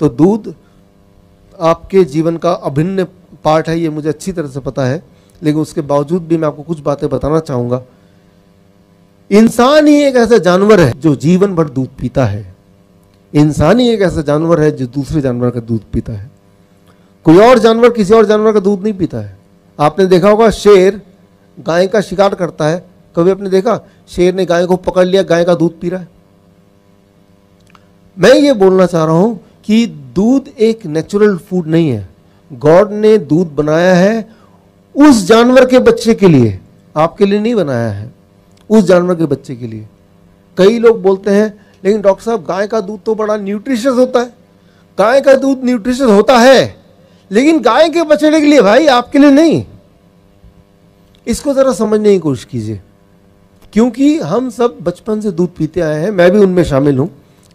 तो दूध आपके जीवन का अभिन्न पार्ट है, ये मुझे अच्छी तरह से पता है, लेकिन उसके बावजूद भी मैं आपको कुछ बातें बताना चाहूँगा। इंसान ही एक ऐसा जानवर है जो जीवन भर दूध पीता है। इंसान ही एक ऐसा जानवर है जो दूसरे जानवर का दूध पीता है। कोई और जानवर किसी और जानवर का दूध नहीं पीता है। आपने देखा होगा शेर गाय का शिकार करता है, कभी आपने देखा शेर ने गाय को पकड़ लिया, गाय का दूध पी रहा है? मैं ये बोलना चाह रहा हूं कि दूध एक नेचुरल फूड नहीं है। गॉड ने दूध बनाया है उस जानवर के बच्चे के लिए, आपके लिए नहीं बनाया है, उस जानवर के बच्चे के लिए। कई लोग बोलते हैं लेकिन डॉक्टर साहब गाय का दूध तो बड़ा न्यूट्रिशियस होता है। गाय का दूध न्यूट्रिशियस होता है लेकिन गाय के बछड़े के लिए भाई, आपके लिए नहीं। इसको जरा समझने की कोशिश कीजिए, क्योंकि हम सब बचपन से दूध पीते आए हैं, मैं भी उनमें शामिल हूं,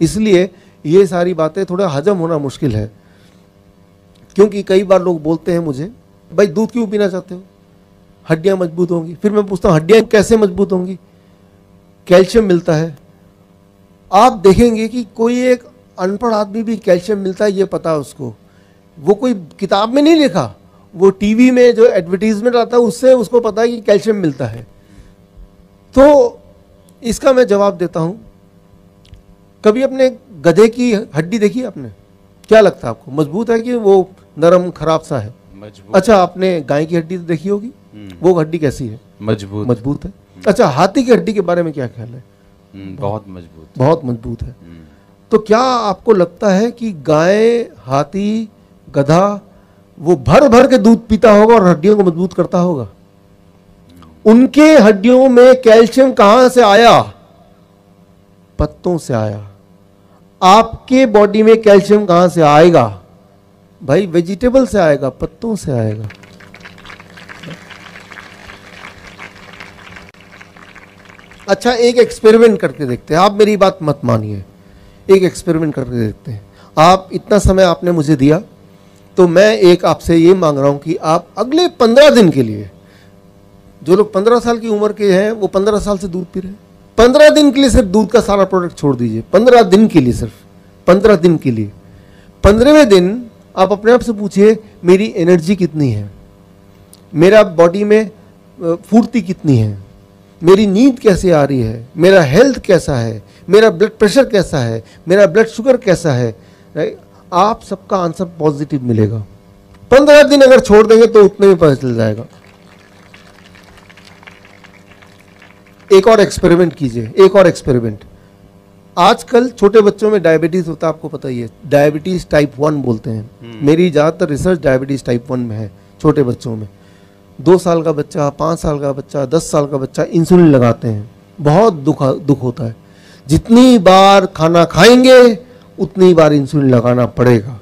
इसलिए ये सारी बातें थोड़ा हजम होना मुश्किल है। क्योंकि कई बार लोग बोलते हैं मुझे, भाई दूध क्यों पीना चाहते हो, हड्डियां मजबूत होंगी। फिर मैं पूछता हूं हड्डियां कैसे मजबूत होंगी? कैल्शियम मिलता है। आप देखेंगे कि कोई एक अनपढ़ आदमी भी कैल्शियम मिलता है ये पता है उसको, वो कोई किताब में नहीं लिखा, वो टीवी में जो एडवर्टीजमेंट आता है उससे उसको पता है कि कैल्शियम मिलता है। तो इसका मैं जवाब देता हूं, कभी अपने गधे की हड्डी देखी आपने? क्या लगता है आपको, मजबूत है कि वो नरम खराब सा है? मजबूत। अच्छा, आपने गाय की हड्डी तो देखी होगी, वो हड्डी कैसी है? मजबूत। मजबूत है। अच्छा, हाथी की हड्डी के बारे में क्या ख्याल है? बहुत मजबूत। बहुत मजबूत है। तो क्या आपको लगता है कि गाय, हाथी, गधा वो भर भर के दूध पीता होगा और हड्डियों को मजबूत करता होगा? उनके हड्डियों में कैल्शियम कहां से आया? पत्तों से आया। आपके बॉडी में कैल्शियम कहां से आएगा? भाई वेजिटेबल से आएगा, पत्तों से आएगा। अच्छा, एक एक्सपेरिमेंट करके देखते हैं, आप मेरी बात मत मानिए, एक एक्सपेरिमेंट करके देखते हैं। आप इतना समय आपने मुझे दिया, तो मैं एक आपसे ये मांग रहा हूं कि आप अगले 15 दिन के लिए, जो लोग 15 साल की उम्र के हैं वो 15 साल से दूध पी रहे हैं, 15 दिन के लिए सिर्फ दूध का सारा प्रोडक्ट छोड़ दीजिए। 15 दिन के लिए, सिर्फ 15 दिन के लिए। 15वें दिन आप अपने आप से पूछिए मेरी एनर्जी कितनी है, मेरा बॉडी में फुर्ती कितनी है, मेरी नींद कैसे आ रही है, मेरा हेल्थ कैसा है, मेरा ब्लड प्रेशर कैसा है, मेरा ब्लड शुगर कैसा है। राइट, आप सबका आंसर पॉजिटिव मिलेगा। 15 दिन अगर छोड़ देंगे तो उतने में पता चल जाएगा। एक और एक्सपेरिमेंट कीजिए, एक और एक्सपेरिमेंट। आजकल छोटे बच्चों में डायबिटीज होता है, आपको पता ही है, डायबिटीज टाइप 1 बोलते हैं। मेरी ज्यादातर रिसर्च डायबिटीज टाइप 1 में है, छोटे बच्चों में। 2 साल का बच्चा, 5 साल का बच्चा, 10 साल का बच्चा इंसुलिन लगाते हैं, बहुत दुख होता है। जितनी बार खाना खाएंगे उतनी बार इंसुलिन लगाना पड़ेगा।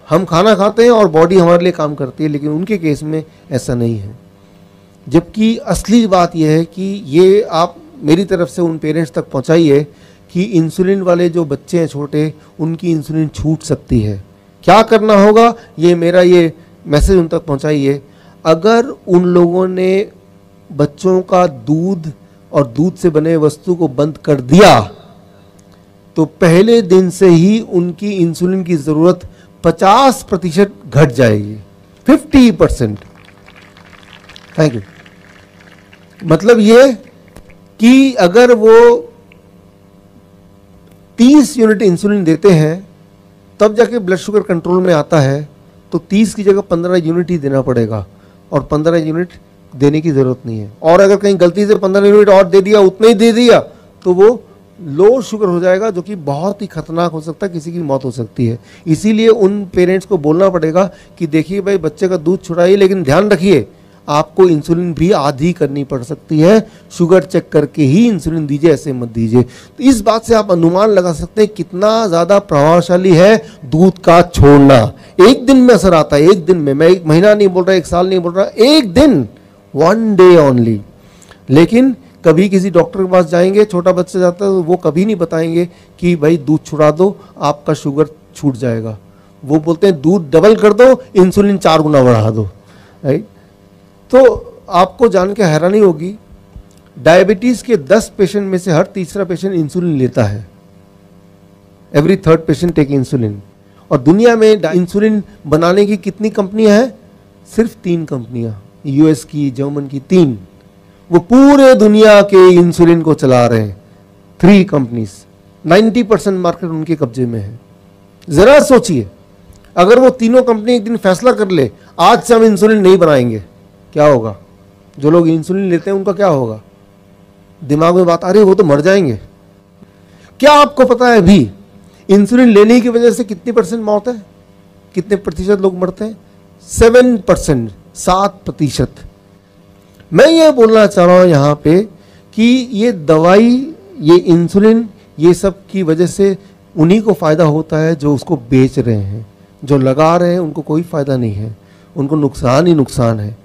हम खाना खाते हैं और बॉडी हमारे लिए काम करती है, लेकिन उनके केस में ऐसा नहीं है। जबकि असली बात यह है कि ये आप मेरी तरफ से उन पेरेंट्स तक पहुंचाइए कि इंसुलिन वाले जो बच्चे हैं छोटे, उनकी इंसुलिन छूट सकती है। क्या करना होगा, ये मेरा ये मैसेज उन तक पहुंचाइए। अगर उन लोगों ने बच्चों का दूध और दूध से बने वस्तु को बंद कर दिया तो पहले दिन से ही उनकी इंसुलिन की जरूरत 50% घट जाएगी, 50%। Thank you. मतलब ये कि अगर वो 30 यूनिट इंसुलिन देते हैं तब जाके ब्लड शुगर कंट्रोल में आता है, तो 30 की जगह 15 यूनिट ही देना पड़ेगा, और 15 यूनिट देने की जरूरत नहीं है। और अगर कहीं गलती से 15 यूनिट और दे दिया, उतना ही दे दिया, तो वो लो शुगर हो जाएगा, जो कि बहुत ही खतरनाक हो सकता है, किसी की मौत हो सकती है। इसीलिए उन पेरेंट्स को बोलना पड़ेगा कि देखिए भाई, बच्चे का दूध छुड़ाइए, लेकिन ध्यान रखिए आपको इंसुलिन भी आधी करनी पड़ सकती है, शुगर चेक करके ही इंसुलिन दीजिए, ऐसे मत दीजिए। तो इस बात से आप अनुमान लगा सकते हैं कितना ज़्यादा प्रभावशाली है दूध का छोड़ना। एक दिन में असर आता है, एक दिन में। मैं 1 महीना नहीं बोल रहा, 1 साल नहीं बोल रहा, एक दिन, 1 डे ओनली। लेकिन कभी किसी डॉक्टर के पास जाएंगे, छोटा बच्चा जाता है, तो वो कभी नहीं बताएंगे कि भाई दूध छुड़ा दो, आपका शुगर छूट जाएगा। वो बोलते हैं दूध डबल कर दो, इंसुलिन 4 गुना बढ़ा दो। राइट, तो आपको जान के हैरानी होगी, डायबिटीज के 10 पेशेंट में से हर तीसरा पेशेंट इंसुलिन लेता है। Every 3rd patient take insulin. और दुनिया में इंसुलिन बनाने की कितनी कंपनियां हैं? सिर्फ 3 कंपनियां, यूएस की, जर्मन की, 3। वो पूरे दुनिया के इंसुलिन को चला रहे हैं, 3 कंपनीज। 90% मार्केट उनके कब्जे में है। जरा सोचिए, अगर वो तीनों कंपनी एक दिन फैसला कर ले आज से हम इंसुलिन नहीं बनाएंगे, क्या होगा? जो लोग इंसुलिन लेते हैं उनका क्या होगा? दिमाग में बात आ रही है, वो तो मर जाएंगे। क्या आपको पता है अभी इंसुलिन लेने की वजह से कितनी % मौत है? कितने प्रतिशत लोग मरते हैं? 7%, 7%। मैं ये बोलना चाह रहा हूं यहां पे कि ये दवाई, ये इंसुलिन, ये सब की वजह से उन्हीं को फायदा होता है जो उसको बेच रहे हैं। जो लगा रहे हैं उनको कोई फायदा नहीं है, उनको नुकसान ही नुकसान है।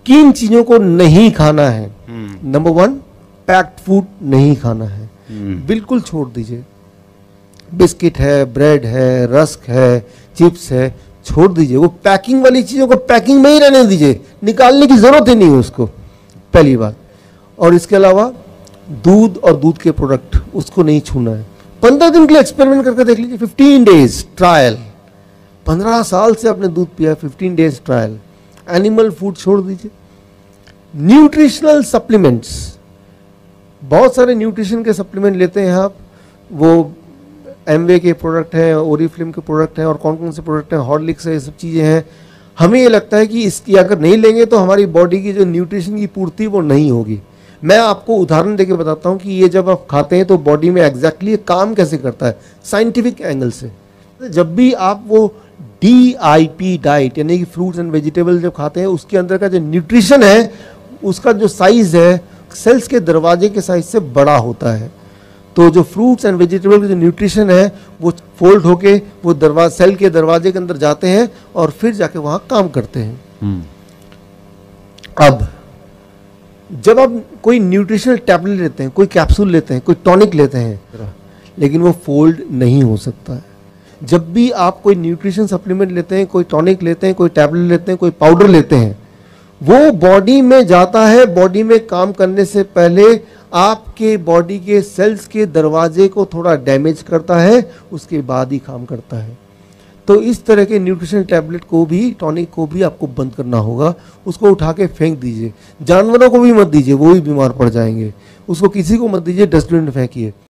किन चीजों को नहीं खाना है? नंबर 1, पैक्ड फूड नहीं खाना है, बिल्कुल छोड़ दीजिए। बिस्किट है, ब्रेड है, रस्क है, चिप्स है, छोड़ दीजिए। वो पैकिंग वाली चीजों को पैकिंग में ही रहने दीजिए, निकालने की जरूरत ही नहीं है उसको, पहली बात। और इसके अलावा दूध और दूध के प्रोडक्ट, उसको नहीं छूना है। 15 दिन के लिए एक्सपेरिमेंट करके देख लीजिए, 15 डेज ट्रायल। 15 साल से आपने दूध पिया, 15 डेज ट्रायल। एनिमल फूड छोड़ दीजिए। न्यूट्रिशनल सप्लीमेंट्स, बहुत सारे न्यूट्रिशन के सप्लीमेंट लेते हैं आप, वो एमवे के प्रोडक्ट हैं, ओरिफ्लेम के प्रोडक्ट हैं, और कौन कौन से प्रोडक्ट हैं, हॉर्लिक्स है, ये सब चीज़ें हैं। हमें ये लगता है कि इसकी अगर नहीं लेंगे तो हमारी बॉडी की जो न्यूट्रिशन की पूर्ति वो नहीं होगी। मैं आपको उदाहरण देके बताता हूँ कि ये जब आप खाते हैं तो बॉडी में एग्जैक्टली काम कैसे करता है, साइंटिफिक एंगल से। जब भी आप वो DIP डाइट यानी कि फ्रूट्स एंड वेजिटेबल जब खाते हैं, उसके अंदर का जो न्यूट्रिशन है उसका जो साइज है सेल्स के दरवाजे के साइज से बड़ा होता है। तो जो फ्रूट्स एंड वेजिटेबल का जो न्यूट्रिशन है वो फोल्ड होके वो सेल के दरवाजे के अंदर जाते हैं और फिर जाके वहां काम करते हैं। अब जब आप कोई न्यूट्रिशनल टैबलेट लेते हैं, कोई कैप्सूल लेते हैं, कोई टॉनिक लेते हैं, लेकिन वो फोल्ड नहीं हो सकता है। जब भी आप कोई न्यूट्रिशन सप्लीमेंट लेते हैं, कोई टॉनिक लेते हैं, कोई टैबलेट लेते हैं, कोई पाउडर लेते हैं, वो बॉडी में जाता है, बॉडी में काम करने से पहले आपके बॉडी के सेल्स के दरवाजे को थोड़ा डैमेज करता है, उसके बाद ही काम करता है। तो इस तरह के न्यूट्रिशन टैबलेट को भी, टॉनिक को भी आपको बंद करना होगा। उसको उठा के फेंक दीजिए। जानवरों को भी मत दीजिए, वो भी बीमार पड़ जाएंगे। उसको किसी को मत दीजिए, डस्टबिन में फेंकिए।